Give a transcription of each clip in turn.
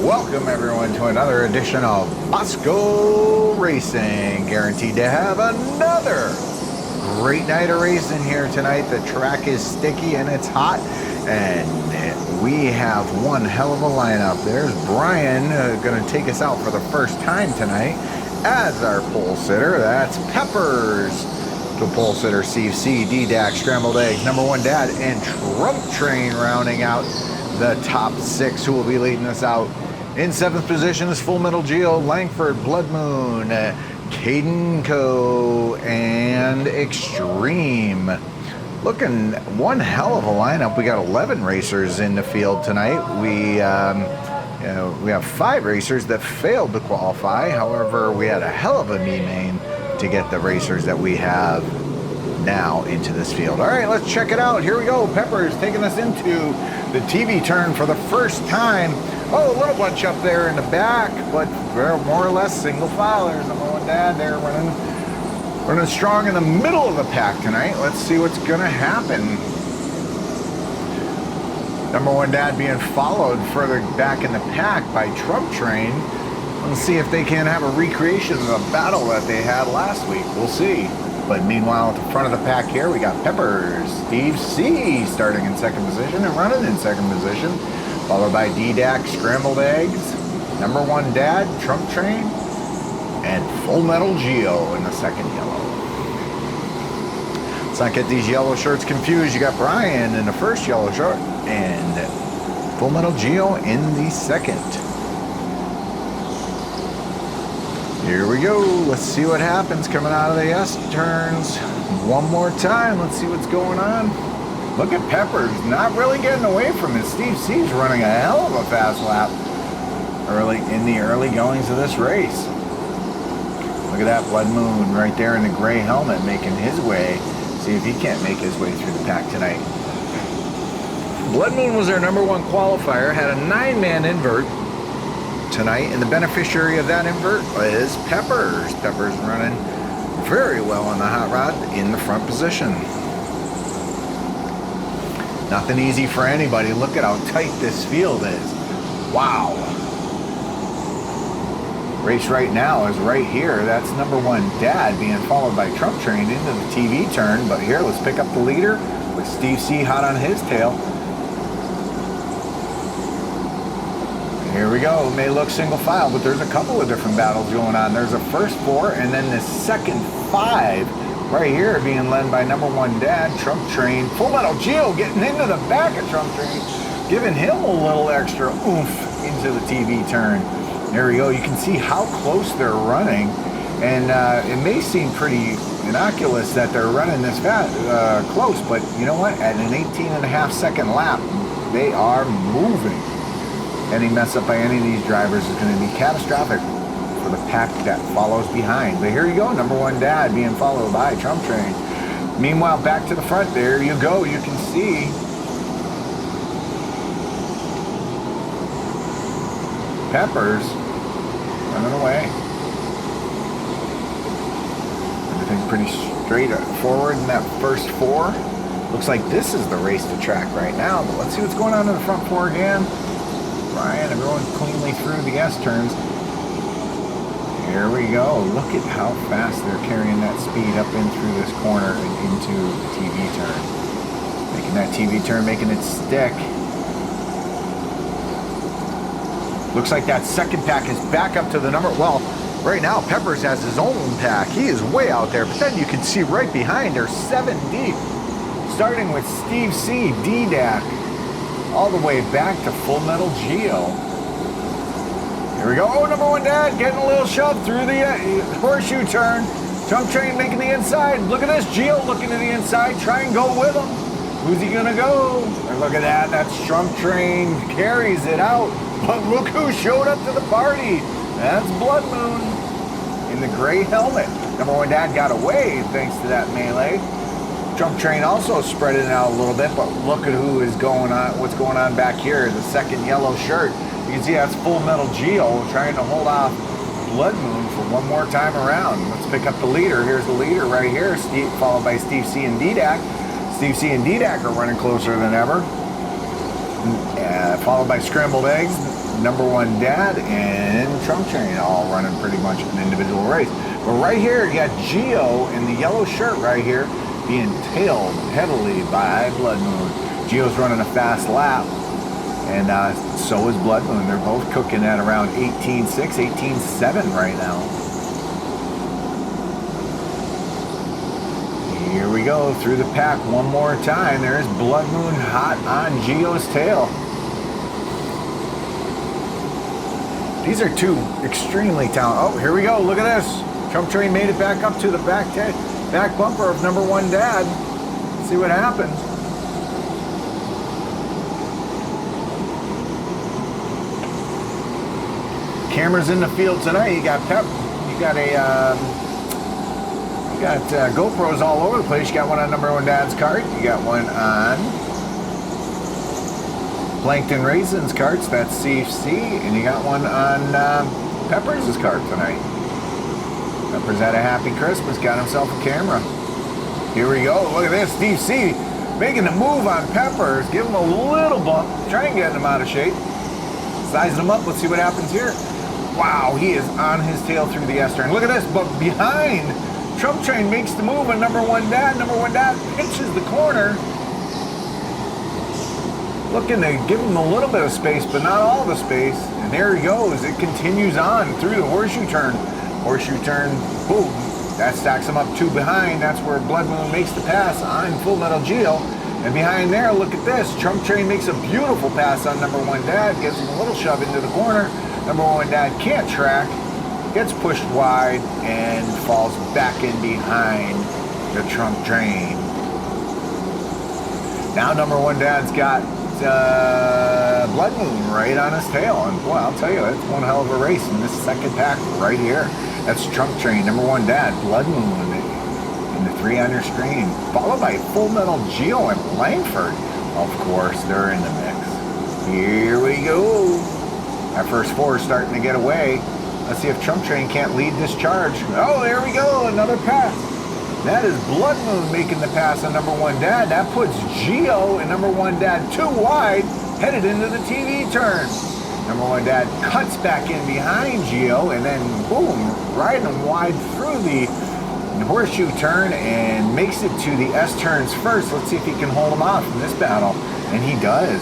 Welcome everyone to another edition of Karting Racing. Guaranteed to have another great night of racing here tonight. The track is sticky and it's hot, and we have one hell of a lineup. There's Brian going to take us out for the first time tonight as our pole sitter. That's Peppers, the pole sitter, Steve C, D-Dac, Scrambled Eggs, Number One Dad, and Trump Train rounding out the top six, who will be leading us out. In seventh position is Full Metal Geo, Langford, Blood Moon, Caden Co, and Extreme. Looking one hell of a lineup. We got 11 racers in the field tonight. We have 5 racers that failed to qualify. However, we had a hell of a main to get the racers that we have now into this field. All right, let's check it out. Here we go. Peppers taking us into the TV turn for the first time. Oh, a little bunch up there in the back, but we're more or less single file. There's Number One Dad there running strong in the middle of the pack tonight. Let's see what's gonna happen. Number One Dad being followed further back in the pack by Trump Train. Let's see if they can have a recreation of the battle that they had last week. We'll see. But meanwhile, at the front of the pack here, we got Peppers, Steve C starting in second position and running in second position, followed by D-Dac, Scrambled Eggs, Number One Dad, Trump Train, and Full Metal Geo in the second yellow. Let's not get these yellow shirts confused. You got Brian in the first yellow shirt and Full Metal Geo in the second. Here we go. Let's see what happens coming out of the S turns. One more time. Let's see what's going on. Look at Peppers, not really getting away from it. Steve C's running a hell of a fast lap in the early goings of this race. Look at that Blood Moon right there in the gray helmet making his way. See if he can't make his way through the pack tonight. Blood Moon was our number one qualifier, had a 9-man invert tonight, and the beneficiary of that invert is Peppers. Peppers running very well on the hot rod in the front position. Nothing easy for anybody. Look at how tight this field is. Wow. Race right now is right here. That's Number One Dad being followed by Trump Train into the TV turn. But here, let's pick up the leader with Steve C hot on his tail. Here we go. It may look single file, but there's a couple of different battles going on. There's a first 4 and then the second 5 right here being led by Number One Dad, Trump Train. Full Metal Geo getting into the back of Trump Train, giving him a little extra oomph into the TV turn. There we go. You can see how close they're running, and it may seem pretty innocuous that they're running this close, but you know what? At an 18.5-second lap, they are moving. Any mess up by any of these drivers is going to be catastrophic for the pack that follows behind. But here you go, Number One Dad being followed by Trump Train. Meanwhile, back to the front, there you go. You can see Peppers running away. Everything pretty straight forward in that first 4. Looks like this is the race to track right now, but let's see what's going on in the front 4 again. Brian, everyone cleanly through the S turns. Here we go. Look at how fast they're carrying that speed up in through this corner and into the TV turn. Making that TV turn, making it stick. Looks like that second pack is back up to the number. Well, right now Peppers has his own pack. He is way out there, but then you can see right behind, they're 7 deep. Starting with Steve C, D-Dac, all the way back to Full Metal Geo. Here we go. Oh, Number One Dad getting a little shove through the horseshoe turn. Trump Train making the inside. Look at this. Geo looking to the inside. Try and go with him. Who's he going to go? And look at that. That's Trump Train. Carries it out. But look who showed up to the party. That's Blood Moon in the gray helmet. Number One Dad got away thanks to that melee. Trump Train also spread it out a little bit, but look at who is going on, what's going on back here, the second yellow shirt. You can see that's Full Metal Geo trying to hold off Blood Moon for one more time around. Let's pick up the leader. Here's the leader right here, Steve, followed by Steve C and D-Dac. Steve C and D-Dac are running closer than ever. Followed by Scrambled Eggs, Number One Dad and Trump Train all running pretty much an individual race. But right here, you got Gio in the yellow shirt right here being tailed heavily by Blood Moon. Gio's running a fast lap, and so is Blood Moon. They're both cooking at around 18.6, 18.7 right now. Here we go through the pack one more time. There's Blood Moon hot on Gio's tail. These are two extremely talented. Oh, here we go. Look at this. Trump Train made it back up to the back bumper of Number One Dad. Let's see what happens. Cameras in the field tonight. You got GoPros all over the place. You got one on Number One Dad's cart. You got one on Karting Racing's carts. That's CFC, and you got one on Peppers' cart tonight. Peppers had a happy Christmas. Got himself a camera. Here we go. Look at this. Steve C making the move on Peppers. Give him a little bump. Try and get him out of shape. Sizing him up. Let's see what happens here. Wow, he is on his tail through the S-turn. Look at this, but behind, Trump Train makes the move on Number One Dad. Number One Dad pinches the corner. Looking to give him a little bit of space, but not all the space. And there he goes. It continues on through the horseshoe turn. Horseshoe turn, boom. That stacks him up two behind. That's where Blood Moon makes the pass on Full Metal Geo. And behind there, look at this. Trump Train makes a beautiful pass on Number One Dad. Gives him a little shove into the corner. Number One Dad can't track. Gets pushed wide and falls back in behind the Trump Train. Now Number One Dad's got Blood Moon right on his tail, and boy, I'll tell you, it's one hell of a race in this second pack right here. That's Trump Train, Number One Dad, Blood Moon in the three on your screen, followed by Full Metal Geo and Langford. Of course, they're in the mix. Here we go. Our first four is starting to get away. Let's see if Trump Train can't lead this charge. Oh, there we go, another pass. That is Blood Moon making the pass on Number One Dad. That puts Geo and Number One Dad too wide, headed into the TV turn. Number One Dad cuts back in behind Geo, and then boom, riding him wide through the horseshoe turn and makes it to the S turns first. Let's see if he can hold him off in this battle. And he does.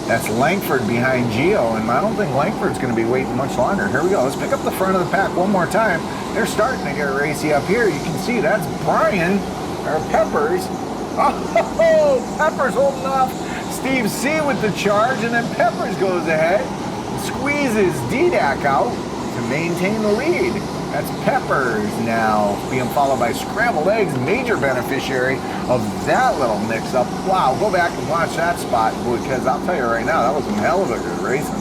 That's Langford behind Geo, and I don't think Langford's going to be waiting much longer. Here we go. Let's pick up the front of the pack one more time. They're starting to get racy up here. You can see that's Brian, or Peppers. Oh, Peppers holding off Steve C with the charge, and then Peppers goes ahead and squeezes DDAC out to maintain the lead. That's Peppers now being followed by Scrambled Eggs, major beneficiary of that little mix-up. Wow, go back and watch that spot, because I'll tell you right now, that was some hell of a good racing.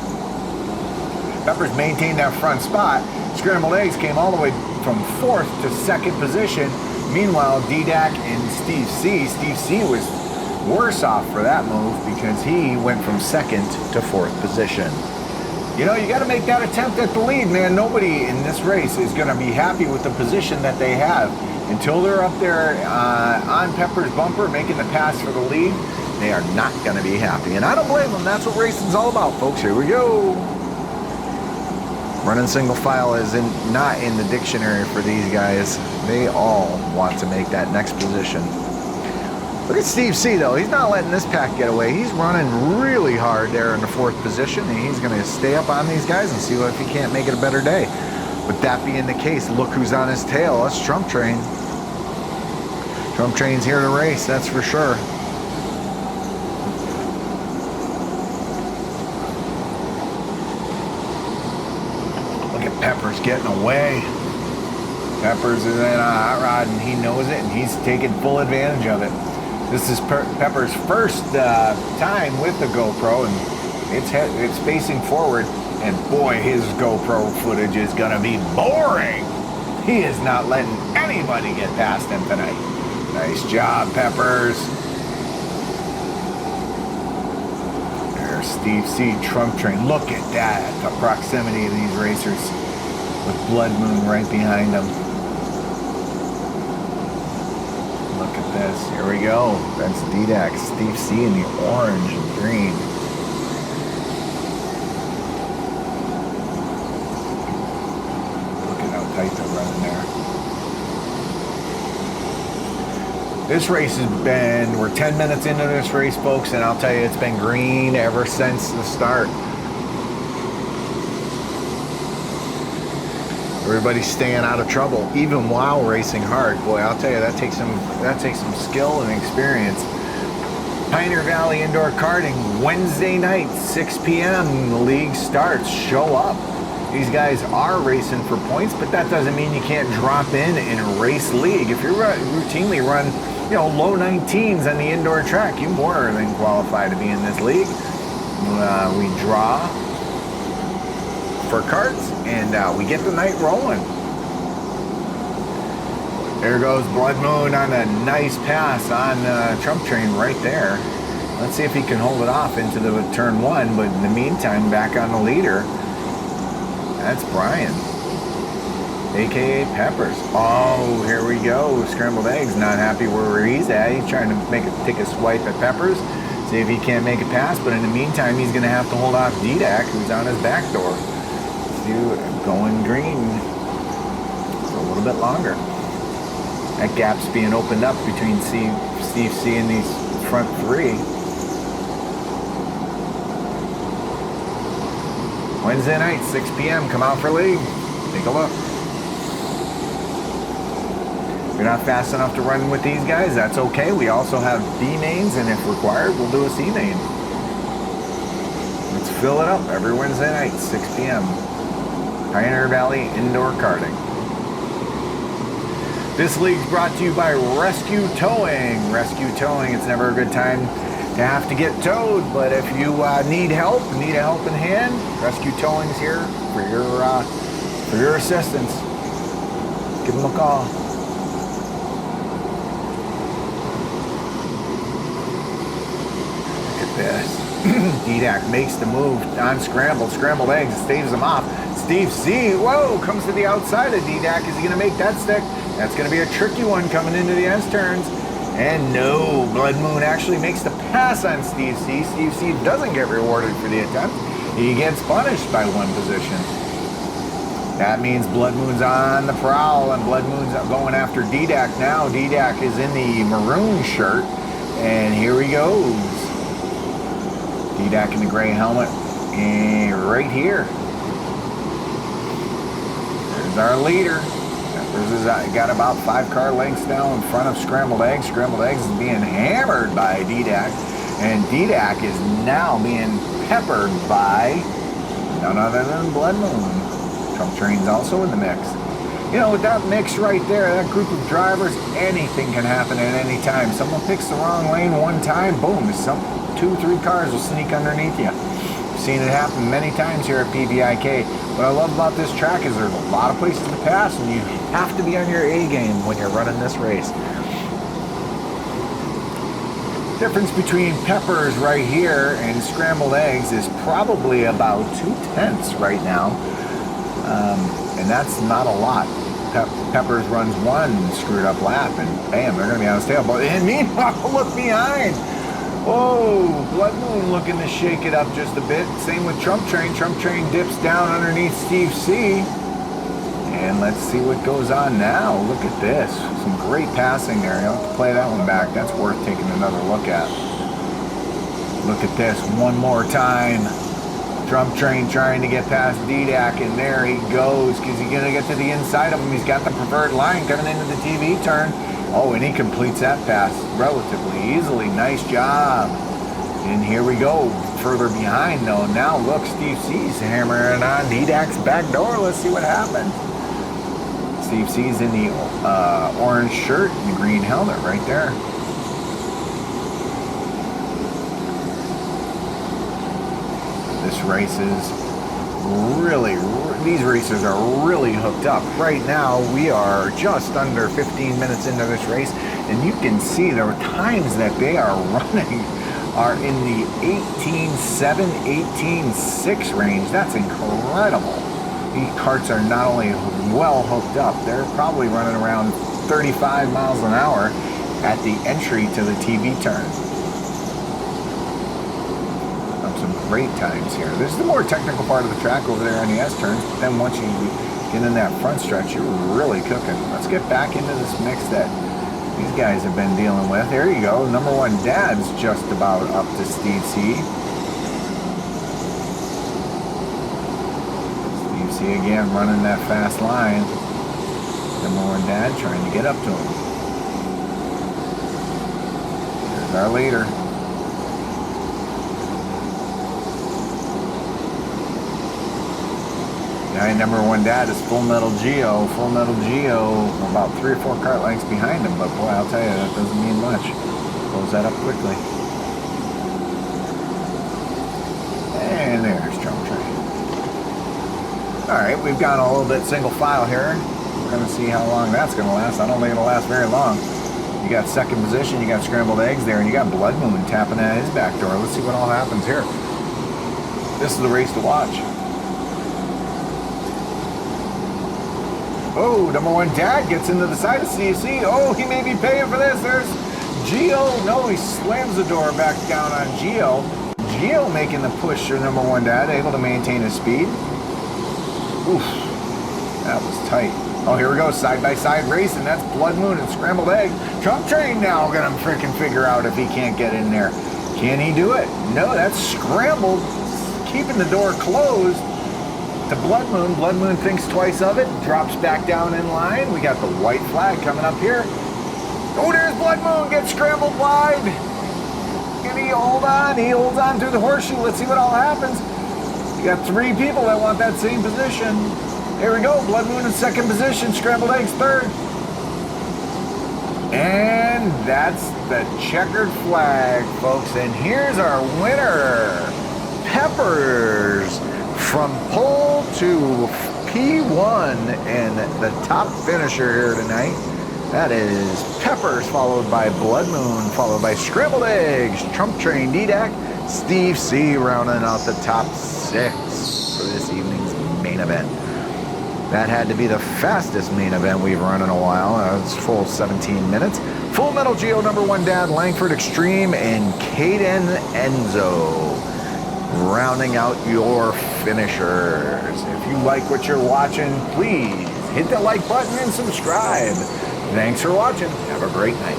Peppers maintained that front spot. Scrambled Eggs came all the way from 4th to 2nd position. Meanwhile, DDAC and Steve C was worse off for that move because he went from 2nd to 4th position. You know, you got to make that attempt at the lead, man. Nobody in this race is going to be happy with the position that they have. Until they're up there on Pepper's bumper making the pass for the lead, they are not going to be happy. And I don't blame them. That's what racing's all about, folks. Here we go. Running single file is not in the dictionary for these guys. They all want to make that next position. Look at Steve C, though. He's not letting this pack get away. He's running really hard there in the 4th position, and he's going to stay up on these guys and see if he can't make it a better day. With that being the case, look who's on his tail. That's Trump Train. Trump Train's here to race, that's for sure. Look at Peppers getting away. Peppers is in a hot rod, and he knows it, and he's taking full advantage of it. This is Pepper's first time with the GoPro, and it's facing forward, and boy, his GoPro footage is gonna be boring. He is not letting anybody get past him tonight. Nice job, Peppers. There's Steve C, Trump Train. Look at that, the proximity of these racers with Blood Moon right behind them. Look at this. Here we go. That's DDAC, Steve C in the orange and green. running there. This race has been, we're 10 minutes into this race, folks, and I'll tell you, it's been green ever since the start. Everybody's staying out of trouble, even while racing hard. Boy, I'll tell you, that takes some skill and experience. Pioneer Valley Indoor Karting, Wednesday night, 6 p.m. The league starts. Show up. These guys are racing for points, but that doesn't mean you can't drop in and race league. If you routinely run, you know, low 19s on the indoor track, you more than qualify to be in this league. We draw for karts, and we get the night rolling. There goes Blood Moon on a nice pass on Trump Train right there. Let's see if he can hold it off into the turn one, but in the meantime, back on the leader, that's Brian, aka Peppers. Oh, here we go. Scrambled Eggs not happy where he's at. He's trying to take a swipe at Peppers, see if he can't make a pass, but in the meantime, he's going to have to hold off DDAC, who's on his back door. Going green for a little bit longer. That gap's being opened up between Steve C and these front three. Wednesday night, 6 p.m. Come out for league. Take a look. If you're not fast enough to run with these guys, that's okay. We also have B mains, and if required, we'll do a C main. Let's fill it up every Wednesday night, 6 p.m. Pioneer Valley Indoor Karting. This league's brought to you by Rescue Towing. Rescue Towing, it's never a good time to have to get towed, but if you need help, need a helping hand, Rescue Towing's here for your assistance. Give them a call. Look at this. DDAC makes the move on Scrambled Eggs, staves him off. Steve C, whoa, comes to the outside of DDAC. Is he going to make that stick? That's going to be a tricky one coming into the S turns. And no, Blood Moon actually makes the pass on Steve C. Steve C doesn't get rewarded for the attempt. He gets punished by one position. That means Blood Moon's on the prowl, and Blood Moon's going after DDAC now. DDAC is in the maroon shirt, and here he goes. DDAC in the gray helmet, and right here. There's our leader. Peppers got about 5 car lengths now in front of Scrambled Eggs. Scrambled Eggs is being hammered by DDAC, and DDAC is now being peppered by none other than Blood Moon. Trump Train's also in the mix. You know, with that mix right there, that group of drivers, anything can happen at any time. Someone picks the wrong lane one time, boom, 2, 3 cars will sneak underneath you. I've seen it happen many times here at PVIK. What I love about this track is there's a lot of places to pass, and you have to be on your A game when you're running this race. Difference between Peppers right here and Scrambled Eggs is probably about 2/10 right now, and that's not a lot. Peppers runs one screwed up lap, and bam, they're going to be on his tail. And meanwhile, look behind. Oh, Blood Moon looking to shake it up just a bit. Same with Trump Train. Trump Train dips down underneath Steve C. And let's see what goes on now. Look at this. Some great passing there. You'll have to play that one back. That's worth taking another look at. Look at this one more time. Trump Train trying to get past DDAC, and there he goes, because he's going to get to the inside of him. He's got the preferred line coming into the TV turn. Oh, and he completes that pass relatively easily. Nice job. And here we go. Further behind, though. Now, look, Steve C's hammering on DDAC's back door. Let's see what happens. Steve C's in the orange shirt and the green helmet right there. This race is really, these racers are really hooked up. Right now, we are just under 15 minutes into this race, and you can see the times that they are running are in the 18.7, 18.6 range. That's incredible. These karts are not only well hooked up, they're probably running around 35 miles an hour at the entry to the TV turn. some great times here. This is the more technical part of the track over there on the S-turns. But then once you get in that front stretch, you're really cooking. Let's get back into this mix that these guys have been dealing with. There you go. Number one dad's just about up to Steve C. Steve C again running that fast line. Number one dad trying to get up to him. There's our leader. Guy number one dad is Full Metal Geo. Full Metal Geo about 3 or 4 kart lengths behind him, but boy, I'll tell you, that doesn't mean much. Close that up quickly. And there's Trump Train. Alright, we've gone a little bit single file here. We're going to see how long that's going to last. I don't think it'll last very long. You got second position, you got Scrambled Eggs there, and you got Blood Moon tapping at his back door. Let's see what all happens here. This is the race to watch. Oh, number one dad gets into the side of CC. Oh, he may be paying for this. There's Geo. No, he slams the door back down on Geo. Geo making the push for number one dad, able to maintain his speed. Oof, that was tight. Oh, here we go, side-by-side racing. That's Blood Moon and Scrambled Egg. Trump Train now gonna freaking figure out if he can't get in there. Can he do it? No, that's Scrambled, keeping the door closed to Blood Moon. Blood Moon thinks twice of it, drops back down in line. We got the white flag coming up here. Oh, there's Blood Moon, gets scrambled wide. Can he hold on? He holds on through the horseshoe. Let's see what all happens. You got 3 people that want that same position. Here we go, Blood Moon in second position, Scrambled Eggs third. And that's the checkered flag, folks. And here's our winner. Peppers. From pole to P1, and the top finisher here tonight, that is Peppers, followed by Blood Moon, followed by Scrambled Eggs, Trump Train D-Deck, Steve C rounding out the top 6 for this evening's main event. That had to be the fastest main event we've run in a while. It's full 17 minutes. Full Metal Geo number one dad, Langford Extreme, and Caden Enzo rounding out your finishers. If you like what you're watching, please hit the like button and subscribe. Thanks for watching. Have a great night.